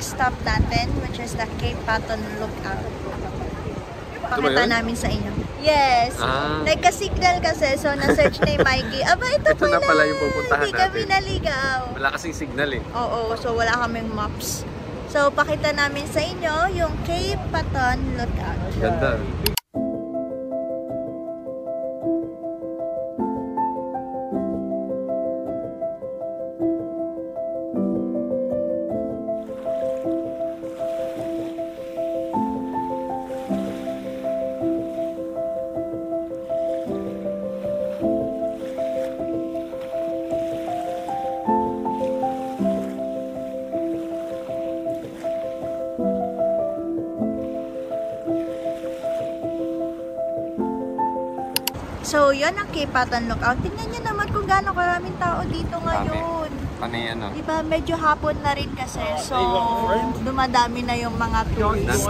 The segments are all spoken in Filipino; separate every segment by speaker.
Speaker 1: next stop natin, which is the Cape Patton Lookout. Pakita namin sa inyo. Yes. Nagka-signal kasi, so na-search na yung Mikey. Aba, ito
Speaker 2: na pala yung pupuntahan
Speaker 1: natin. Hindi kami naligaw.
Speaker 2: Wala kasing signal eh.
Speaker 1: Oo, so wala kaming maps. So, pakita namin sa inyo yung Cape Patton Lookout.
Speaker 2: Ganda.
Speaker 1: So, yun ang Cape Patton Lookout. Tingnan nyo naman kung gaano karaming tao dito ngayon.
Speaker 2: Panay ano?
Speaker 1: Diba, medyo hapon na rin kasi. So, dumadami na yung mga tourists.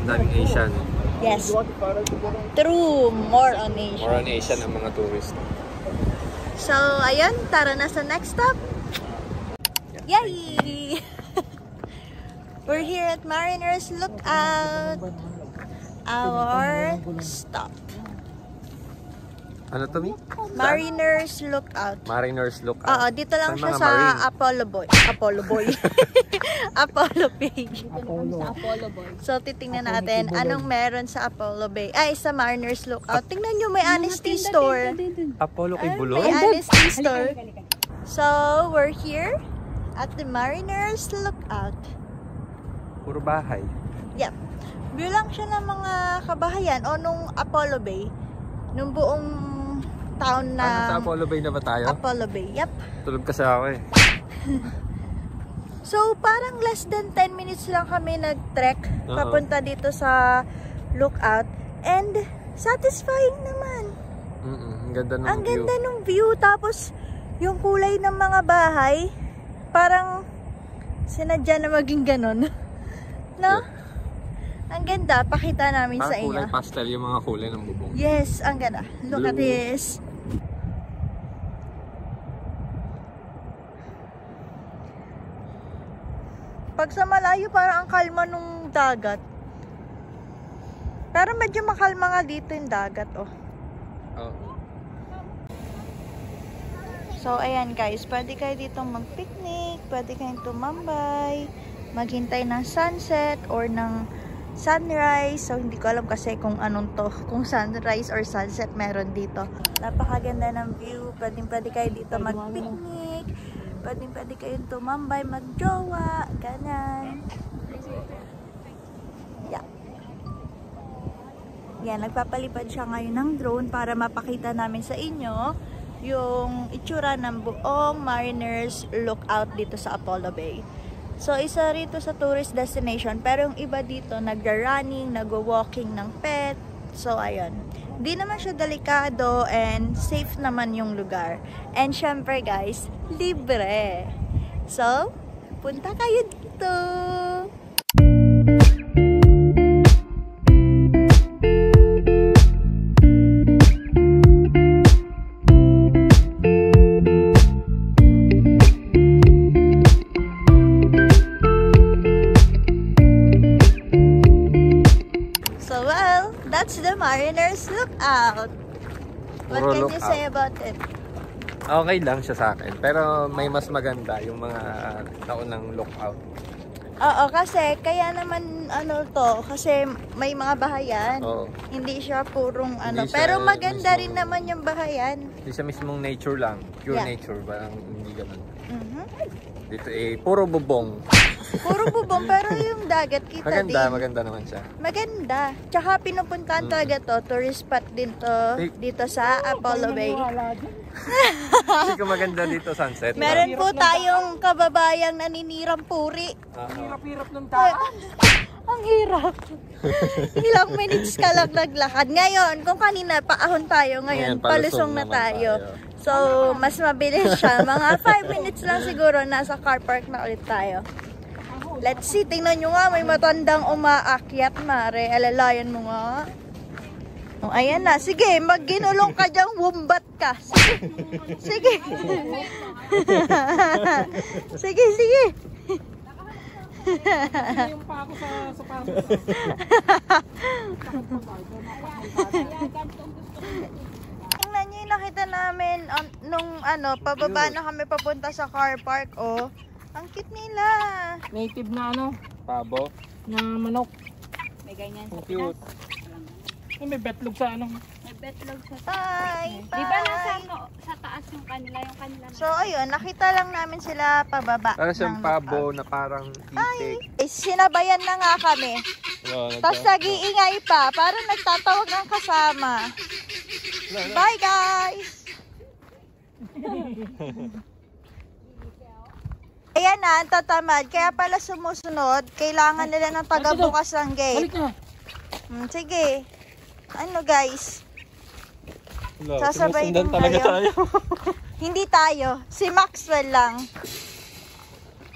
Speaker 2: Daming Asian.
Speaker 1: Yes. True. More on Asian.
Speaker 2: More on Asian ang mga tourists.
Speaker 1: So, ayun. Tara na sa next stop. Yay! We're here at Mariners Lookout. Our stop.
Speaker 2: Ano to, Mi?
Speaker 1: Mariners Lookout.
Speaker 2: Mariners Lookout.
Speaker 1: Oo, dito lang siya sa Apollo Boy. Apollo Bay. So, titingnan natin anong meron sa Apollo Bay. Ay, sa Mariners Lookout. Tingnan nyo, may honesty store.
Speaker 2: Apollo kay Buloy?
Speaker 1: May honesty store. So, we're here at the Mariners Lookout.
Speaker 2: Puro bahay.
Speaker 1: Yep. View lang siya ng mga kabahayan o nung Apollo Bay. Nung buong town na...
Speaker 2: Sa Apollo Bay na ba tayo?
Speaker 1: Apollo Bay, yep.
Speaker 2: Tulog kasi ako eh.
Speaker 1: So, parang less than 10 minutes lang kami nag-trek papunta dito sa lookout. And, satisfying naman.
Speaker 2: Ang ganda ng view.
Speaker 1: Ang ganda ng view. Tapos, yung kulay ng mga bahay, parang sinadya na maging ganon. No? Yeah. Ang ganda, pakita namin sa inyo.
Speaker 2: Kulay pastel yung mga kulay ng bubong.
Speaker 1: Yes, ang ganda. Look at this. Pag sa malayo, parang ang kalma nung dagat. Pero medyo makalma nga dito yung dagat, oh. So, ayan guys, pwede kayo dito mag-picnic, pwede kayong tumambay, maghintay ng sunset or ng sunrise. So, hindi ko alam kasi kung anong to. Kung sunrise or sunset meron dito. Napakaganda ng view. Pwede kayo dito mag-picnic. Pwede kayong tumambay, mag-jowa. Ganan. Yeah. Yan, nagpapalipad siya ngayon ng drone para mapakita namin sa inyo yung itsura ng buong Mariners Lookout dito sa Apollo Bay. So, isa rito sa tourist destination. Pero yung iba dito, nag-running, nag-walking ng pet. So, ayun. Di naman siya delikado and safe naman yung lugar. And syempre guys, libre. So, punta kayo dito. That's the Mariners Lookout. What can you say about it?
Speaker 2: Okay lang siya sa akin. Pero may mas maganda yung mga naunang lookout.
Speaker 1: Oo, kasi kaya naman ano to, kasi may mga bahayan.
Speaker 2: Oo.
Speaker 1: Hindi siya purong ano.
Speaker 2: Hindi siya
Speaker 1: pero maganda
Speaker 2: mismong,
Speaker 1: rin naman yung bahayan.
Speaker 2: Hindi siya mismong nature lang. Pure nature. Parang hindi ganun. Dito puro bubong.
Speaker 1: Puro bubong, pero yung dagat kita
Speaker 2: maganda,
Speaker 1: din.
Speaker 2: Maganda naman siya.
Speaker 1: Maganda. Tsaka pinupuntahan talaga to, tourist spot din to, dito sa Apollo Bay.
Speaker 2: Hindi ko maganda dito sunset.
Speaker 1: Meron po tayong kababayang naninirang puri.
Speaker 3: Ang hirap-hirap ng daan.
Speaker 1: Ang hirap. Ilang minutes ka lang naglakad. Ngayon, kung kanina paahon tayo, ngayon palusong na tayo. So, mas mabilis siya. Mga 5 minutes lang siguro, nasa car park na ulit tayo. Let's see, tingnan nyo nga, may matandang umaakyat, mare. Alalayan mo nga. Oh, ayan na. Sige, magginulong ka dyan, wombat ka. Sige. Sige. Sige.
Speaker 3: Yung pa ako sa sapatos.
Speaker 1: Tingnan niyo yung nakita namin nung pababa na kami papunta sa car park, oh. Ang cute nila.
Speaker 3: Native na
Speaker 2: Pabo.
Speaker 3: na manok.
Speaker 4: May ganyan sa
Speaker 2: Ang cute.
Speaker 3: Ay, may betlog sa
Speaker 4: May betlog sa
Speaker 1: Bye!
Speaker 4: Di ba nasa sa taas yung kanila
Speaker 1: So, ayun, nakita lang namin sila pababa.
Speaker 2: Parang siyang
Speaker 1: ng
Speaker 2: pabo
Speaker 1: lookout.
Speaker 2: na parang
Speaker 1: Ay,
Speaker 2: itik.
Speaker 1: sinabayan na nga kami. Tapos nag-iingay pa, parang nagtatawag ng kasama. Bye, guys! Ayan na, ang tatamad. Kaya pala sumusunod, kailangan nila ng tagabukas ng gate.
Speaker 3: Balik na.
Speaker 1: Sige. Ano, guys?
Speaker 2: Wala,
Speaker 1: Sasabay
Speaker 2: sinusundan
Speaker 1: din
Speaker 2: talaga
Speaker 1: kayo.
Speaker 2: tayo.
Speaker 1: Hindi tayo. Si Maxwell lang.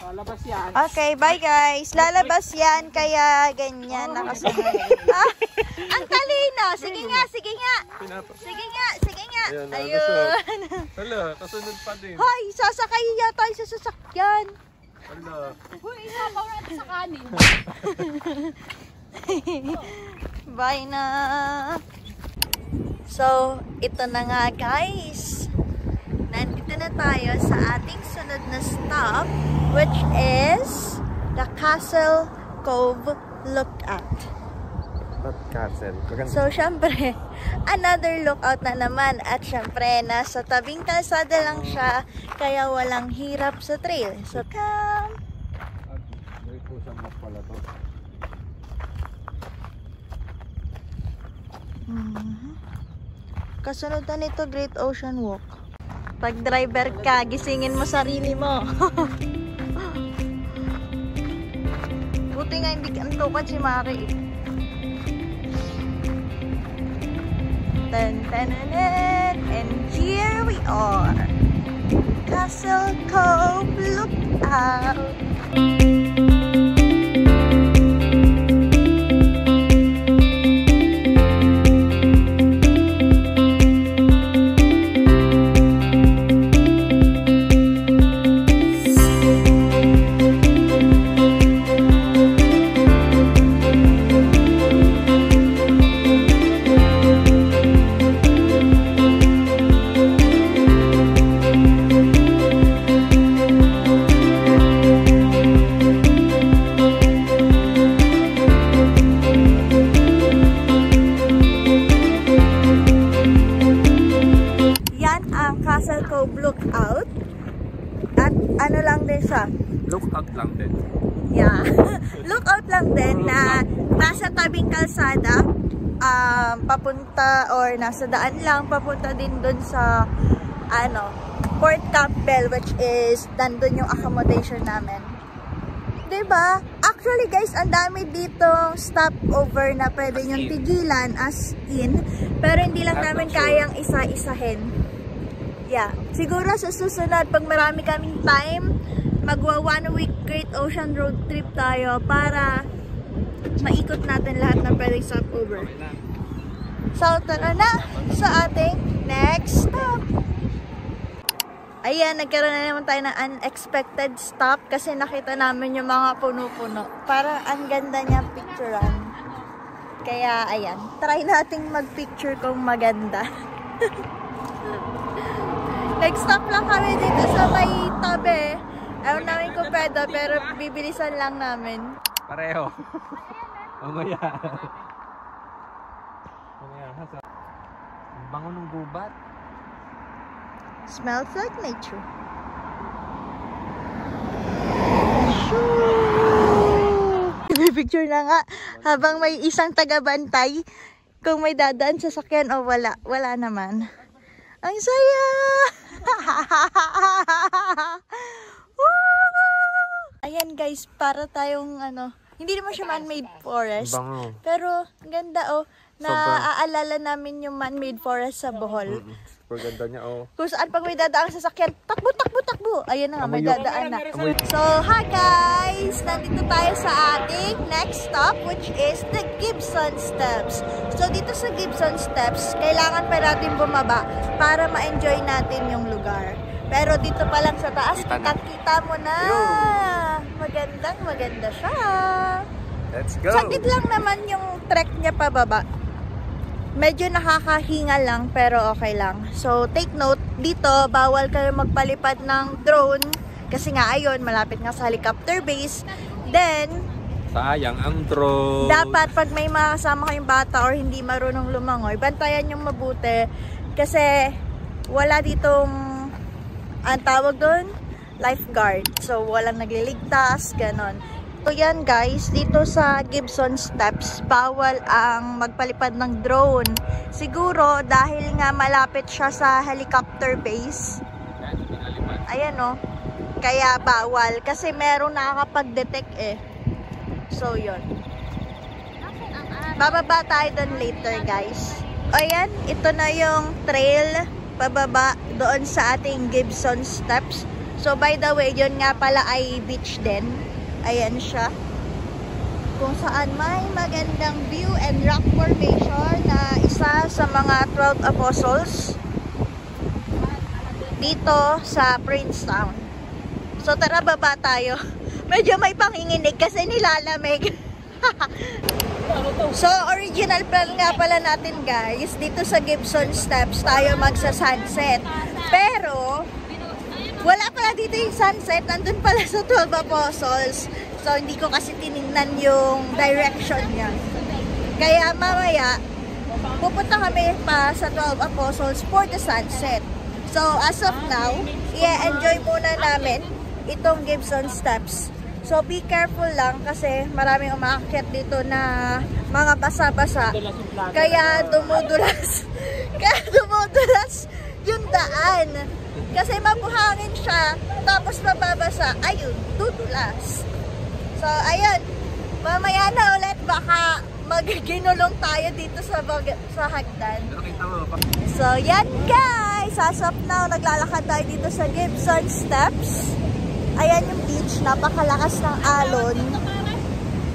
Speaker 3: Lalabas yan.
Speaker 1: Okay, bye guys. Lalabas yan, kaya ganyan nakasunod. Ah, ang talino. Sige nga, sige nga. Sige nga, sige nga.
Speaker 2: Ayan,
Speaker 1: Ayun.
Speaker 2: Hala, kasunod pa din.
Speaker 1: Hoy, sasakay yata tayo sa sasakyan.
Speaker 2: Hala.
Speaker 4: Uy, isabaw natin sa kanin.
Speaker 1: Bye na. So, ito na nga guys. Nandito na tayo sa ating sunod na stop, which is the Castle Cove Lookout.
Speaker 2: Not castle.
Speaker 1: So, syempre, another lookout na naman. At syempre, nasa tabing kalsada lang siya, kaya walang hirap sa trail. So, come!
Speaker 2: Very cool sa map pala to.
Speaker 1: Kasunod na nito, Great Ocean Walk. Pag driver ka, gisingin mo sarili mo. Buti nga hindi antukan si Mari. And here we are. Castle Cove Lookout. Castle Cove Lookout. At ano lang din siya.
Speaker 2: Lookout lang din.
Speaker 1: Yeah. Lookout lang din na nasa tabing kalsada. Papunta or nasa daan lang. Papunta din dun sa Port Campbell, which is nandun yung accommodation namin. Diba? Actually guys, ang dami ditong stopover na pwede yung tigilan as in. Pero hindi lang namin kayang isa-isahin. Yeah. Siguro sa susunod, pag marami kaming time, magwa 1 week Great Ocean Road trip tayo para maikot natin lahat ng pwedeng stopover. So, tara na sa ating next stop. Ayan, nagkaroon na naman tayo ng unexpected stop kasi nakita namin yung mga puno-puno. Parang ang ganda niya picturean. Kaya, ayan. Try nating mag-picture kung maganda. Nag-stop lang kami dito sa may tabi. Ayaw namin kung pwede, pero bibilisan lang namin.
Speaker 2: Pareho. Mamaya. Mamaya. Ang bango ng gubat.
Speaker 1: Smells like nature. May picture na nga habang may isang taga-bantay kung may dadaan sa sakyan o wala. Wala naman. Ang saya! Ayan guys, para tayong hindi naman siya man-made forest.
Speaker 2: Bango.
Speaker 1: Pero ganda naaalala namin yung man-made forest sa Bohol.
Speaker 2: Super ganda niya, oh.
Speaker 1: Kung saan pag may dadaan sa sakyan, takbo, takbo, takbo. Ayun na nga, may dadaan na.
Speaker 2: Amoy.
Speaker 1: So, hi guys! Nandito tayo sa ating next stop, which is the Gibson Steps. So, dito sa Gibson Steps, kailangan pa natin bumaba para ma-enjoy natin yung lugar. Pero dito pa lang sa taas, kita mo na! Maganda siya.
Speaker 2: Let's go!
Speaker 1: Saglit lang naman yung trek niya pababa. Medyo nakakahinga lang pero okay lang. So take note, dito bawal kayo magpalipad ng drone kasi nga ayun, malapit nga sa helicopter base. Then,
Speaker 2: sayang ang drone.
Speaker 1: dapat pag may makasama kayong bata or hindi marunong lumangoy, bantayan yung mabuti kasi wala ditong ang tawag doon, lifeguard. So walang nagliligtas, ganon. So yan guys, dito sa Gibson Steps, bawal ang magpalipad ng drone. Siguro dahil nga malapit siya sa helicopter base. Ayan o. Kaya bawal. Kasi meron nakakapag-detect eh. So yun. Bababa tayo doon later guys. Ayan, ito na yung trail pababa doon sa ating Gibson Steps. So by the way, yun nga pala ay beach din. Ayan siya. Kung saan may magandang view and rock formation na isa sa mga 12 Apostles dito sa Princetown. So tara, baba tayo. Medyo may panginginig kasi nilalamig. So original plan nga pala natin guys, dito sa Gibson Steps tayo magsa-sunset. Pero wala pala dito yung sunset, nandun pala sa 12 Apostles. So, hindi ko kasi tinignan yung direction niya. Kaya mamaya, pupunta kami pa sa 12 Apostles for the sunset. So, as of now, i-enjoy muna namin itong Gibson Steps. So, be careful lang kasi maraming umaakyat dito na mga basa-basa. Kaya dumudulas. Yung daan. Kasi mabuhangin siya, tapos mababasa, ayun, dudulas. So, ayun, mamaya na ulit, baka magginulong tayo dito sa hagdan. So, yan guys, as of now, naglalakad tayo dito sa Gibson Steps. Ayan yung beach, napakalakas ng alon.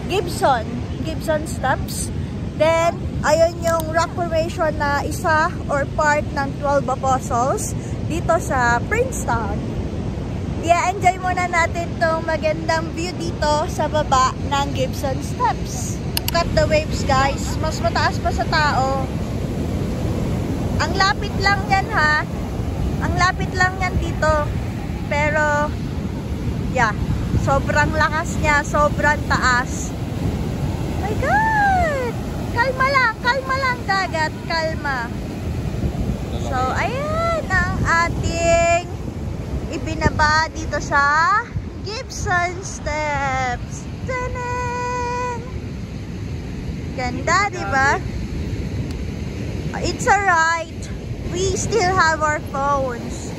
Speaker 1: Gibson Steps. Then, ayun yung rock formation na isa or part ng 12 Apostles dito sa Princetown. I-enjoy muna natin tong magandang view dito sa baba ng Gibson Steps. Cut the waves guys, mas mataas pa sa tao. Ang lapit lang yan ha. Ang lapit lang yan dito. Pero, yeah, sobrang lakas niya, sobrang taas. My God! Kalma lang dagat, kalma. So, ayan ang ating ibinaba dito sa Gibson Steps. Tanan! Ganda, diba? It's alright. We still have our phones.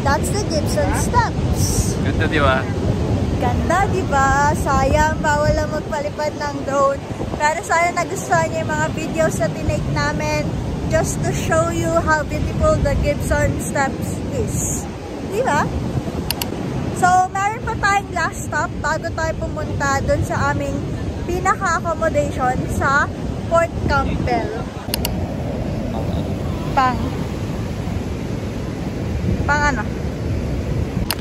Speaker 1: That's the Gibson Steps.
Speaker 2: Ganda, di ba?
Speaker 1: Ganda, di ba? Sayang, bawal lang magpalipad ng drone. Pero sana nagustuhan niyo yung mga videos na tinake namin just to show you how beautiful the Gibson Steps is. Di ba? So, meron pa tayong last stop bago tayo pumunta dun sa aming pinaka-accommodation sa Port Campbell. Pang Pang ano?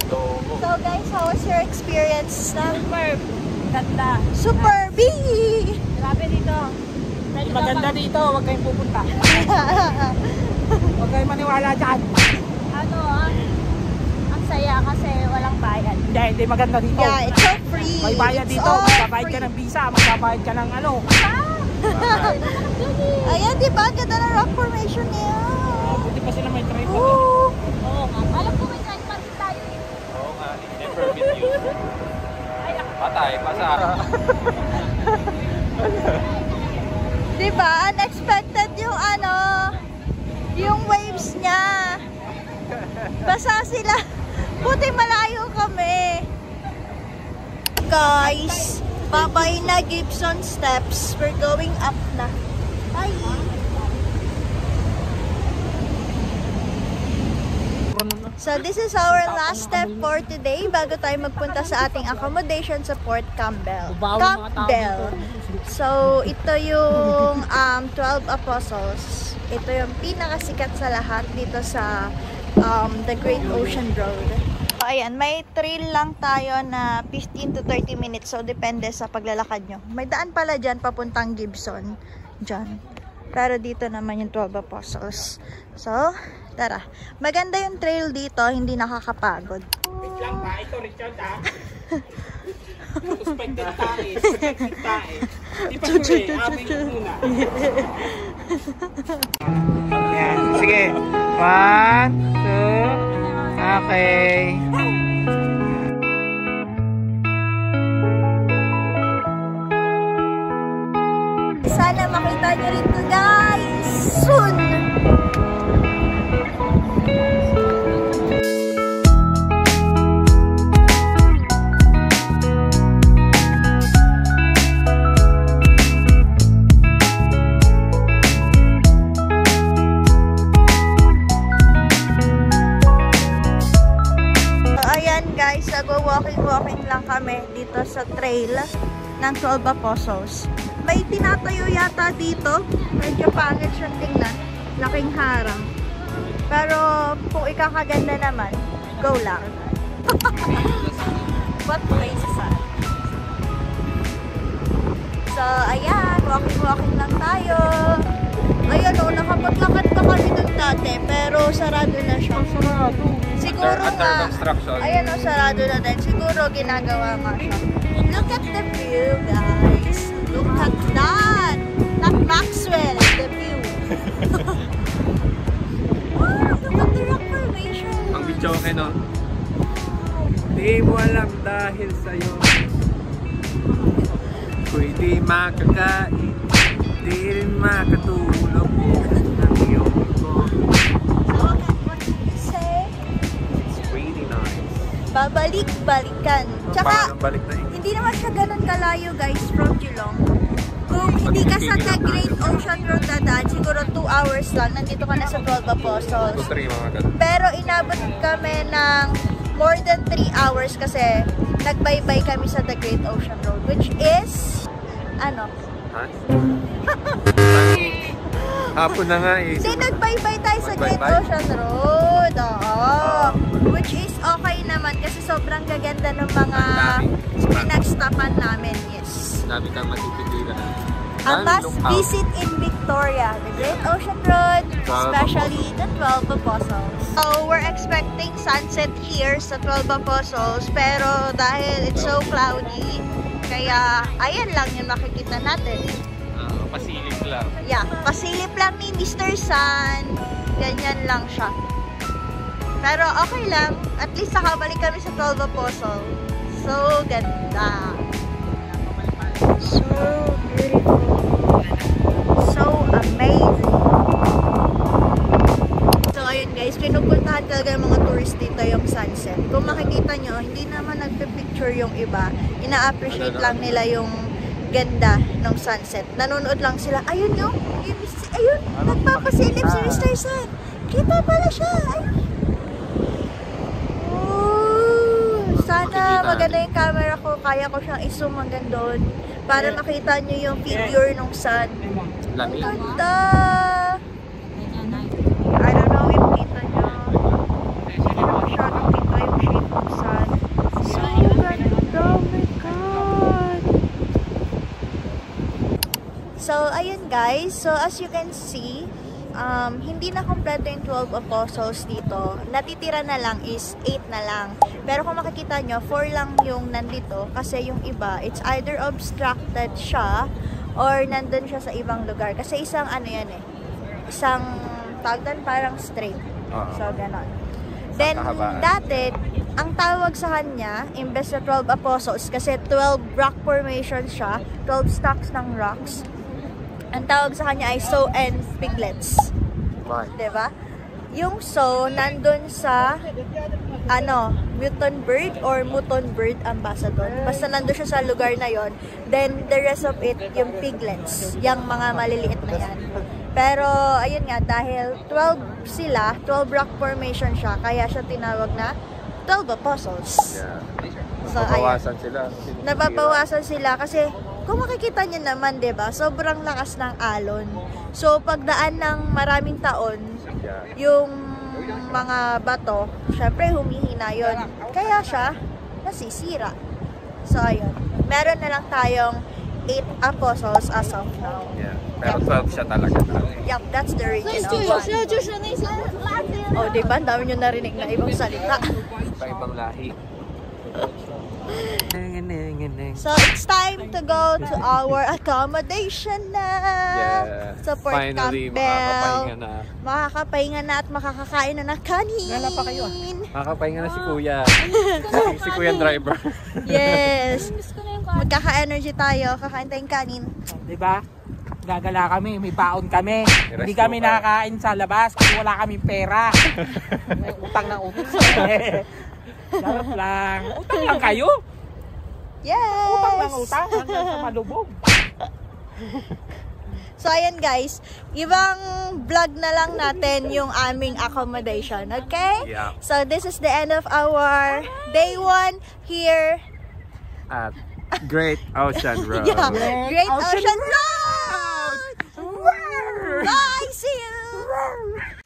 Speaker 1: So guys, how was your experience?
Speaker 4: Superb. Ganda.
Speaker 1: Super B!
Speaker 4: Grabe dito.
Speaker 3: Maganda dito, huwag kayong pupunta. Huwag kayong maniwala dyan.
Speaker 4: Ano, ang saya kasi walang bayad.
Speaker 3: Hindi maganda dito.
Speaker 1: Yeah, it's so free.
Speaker 3: May bayad
Speaker 1: It's
Speaker 3: dito,
Speaker 1: all
Speaker 3: magbabayad ka
Speaker 1: free.
Speaker 3: ng visa, magbabayad ka ng ano.
Speaker 1: Ayan, di ba? Ganda ng rock formation niya.
Speaker 3: Hindi pa sila may trade.
Speaker 1: Ooh.
Speaker 4: Oo nga. Alam ko may time pa rin tayo.
Speaker 2: Oo nga, hindi permit use. Patay, pasa.
Speaker 1: Di ba? Unexpected yung ano, yung waves niya. Basa sila. Buti malayo kami. Guys, babay na Gibson steps. We're going up na. Ay. So this is our last step for today bago tayo magpunta sa ating accommodation sa Port Campbell. So ito yung 12 Apostles. Ito yung pinakasikat sa lahat dito sa the Great Ocean Road. So, ayan, may trail lang tayo na 15 to 30 minutes. So depende sa paglalakad nyo. May daan pala dyan papuntang Gibson. Dyan. Pero dito naman yung 12 Apostles. So, tara. Maganda yung trail dito, hindi nakakapagod.
Speaker 3: Wait lang ba? Ito, Richard, ha? Suspected tae. Suspected tae. Di pa sure, aming muna. Yan, sige. 1, 2, okay.
Speaker 1: Sana makita nyo rin to guys soon! Guys, nagwo-walking lang kami dito sa trail ng 12 Apostles. May tinatayo yata dito. Medyo pangit siyang tingnan. Laking harang. Pero kung ikakaganda naman, go lang. What place is that? So, ayan. Walking lang tayo. Ayan o, nakapaglakad pa kami dun dati. Pero sarado na siya.
Speaker 3: Sarado.
Speaker 1: Siguro
Speaker 2: Under construction.
Speaker 1: Ayan o, sarado na din. Siguro ginagawa nga siya. Look at the view, guys. Look at that. Not Maxwell, the view. Wow, look at the rock formation.
Speaker 2: Ang video okay, no?
Speaker 3: Di mo alam dahil sa'yo.
Speaker 2: Pwede makakain, di rin makatulog. Ang iyong ko.
Speaker 1: Look at what you say.
Speaker 2: It's really nice.
Speaker 1: Babalik-balikan. Tsaka,
Speaker 2: Paano balik na
Speaker 1: hindi naman siya ganun kalayo, guys, from Geelong. Kung hindi ka sa The Great Ocean Road dadaan, siguro 2 hours lang, nandito ka na sa 12 Apostles.
Speaker 2: 2-3 mga ganun.
Speaker 1: Pero inabot kami ng more than 3 hours kasi nagbaybay kami sa The Great Ocean Road, which is, ano?
Speaker 2: Ha? Hapon na nga eh.
Speaker 1: Hindi, nagbaybay tayo sa Great
Speaker 2: Nagbaybay?
Speaker 1: Ocean Road. Oo. Which is okay naman kasi sobrang gaganda ng mga pinagstapan namin. Yes.
Speaker 2: Sabi kang matipigilan.
Speaker 1: A must visit in Victoria, the Great Ocean Road, especially the 12 Apostles. So, we're expecting sunset here sa 12 Apostles, pero dahil it's so cloudy, kaya ayan lang yung makikita natin.
Speaker 2: Pasilip lang.
Speaker 1: Yeah, pasilip lang ni Mr. Sun. Ganyan lang siya. Pero okay lang. At least nakabalik kami sa 12 Apostles. So, ganda. So beautiful. So amazing. So, ayun guys. Pinupuntahan talaga ng mga tourist dito yung sunset. Kung makikita nyo, hindi naman nagpipicture yung iba. Ina-appreciate lang nila yung ganda ng sunset. Nanonood lang sila. Ayun yung, ayun, nagpapasilip si Mr. Sun. Kita pala siya. Ayun. Oh, sana maganda yung camera ko. Kaya ko siyang i-zoom hanggang doon para makita nyo yung figure ng sun. Ang ganda. I don't know if kita nyo. guys, so as you can see, hindi na kompleto yung 12 apostles dito. Natitira na lang is 8 na lang. Pero kung makikita nyo, 4 lang yung nandito kasi yung iba, it's either obstructed siya or nandun siya sa ibang lugar. Kasi isang ano yan eh, isang tawag parang straight. So, ganon. Then, dati, ang tawag sa kanya, imbes na 12 apostles, kasi 12 rock formation siya, 12 stacks ng rocks. Ang tawag sa kanya ay sow and piglets. Diba? Yung sow, nandun sa, muton bird or muton bird ambassador. Basta nandun siya sa lugar na yon. Then, the rest of it, yung piglets. Yung mga maliliit na yan. Pero, ayun nga, dahil 12 sila, 12 rock formation siya, kaya siya tinawag na 12 apostles.
Speaker 2: Yeah.
Speaker 1: So,
Speaker 2: Nababawasan sila.
Speaker 1: Nababawasan sila kasi, kung makikita nyo naman, diba, sobrang lakas ng alon. So, pagdaan ng maraming taon, yung mga bato, syempre humihina yun. Kaya siya nasisira. So, ayun. Meron na lang tayong 8 apostles as of now.
Speaker 2: Yeah. Pero 12 siya talaga.
Speaker 1: Yup, that's the original one. Oh, diba? Ang dami nyo narinig na ibang salita.
Speaker 2: Ibang lahi.
Speaker 1: So, it's time to go to our accommodation na.
Speaker 2: Yeah.
Speaker 1: Sa Port
Speaker 2: Finally,
Speaker 1: Campbell.
Speaker 2: makakapahinga na.
Speaker 1: Makakapahinga na at makakakain na ng kanin.
Speaker 3: Gala pa kayo.
Speaker 2: Makakapahinga na si Kuya. Si Kuya driver.
Speaker 1: Yes. Magkaka-energy tayo. Kakain tayong kanin.
Speaker 3: Diba? Gagala kami, may baon kami. Hindi kami
Speaker 2: ka.
Speaker 3: nakakain sa labas kasi wala kaming pera. May utang na utang. Charot lang. Utang lang kayo.
Speaker 1: Yes!
Speaker 3: Utang lang utang hanggang sa malubog.
Speaker 1: So, ayan guys. Ibang vlog na lang natin yung aming accommodation. Okay?
Speaker 2: Yeah.
Speaker 1: So, this is the end of our day 1 here.
Speaker 2: At Great Ocean Road.
Speaker 1: Yeah. Great Ocean Road! Bye! See you!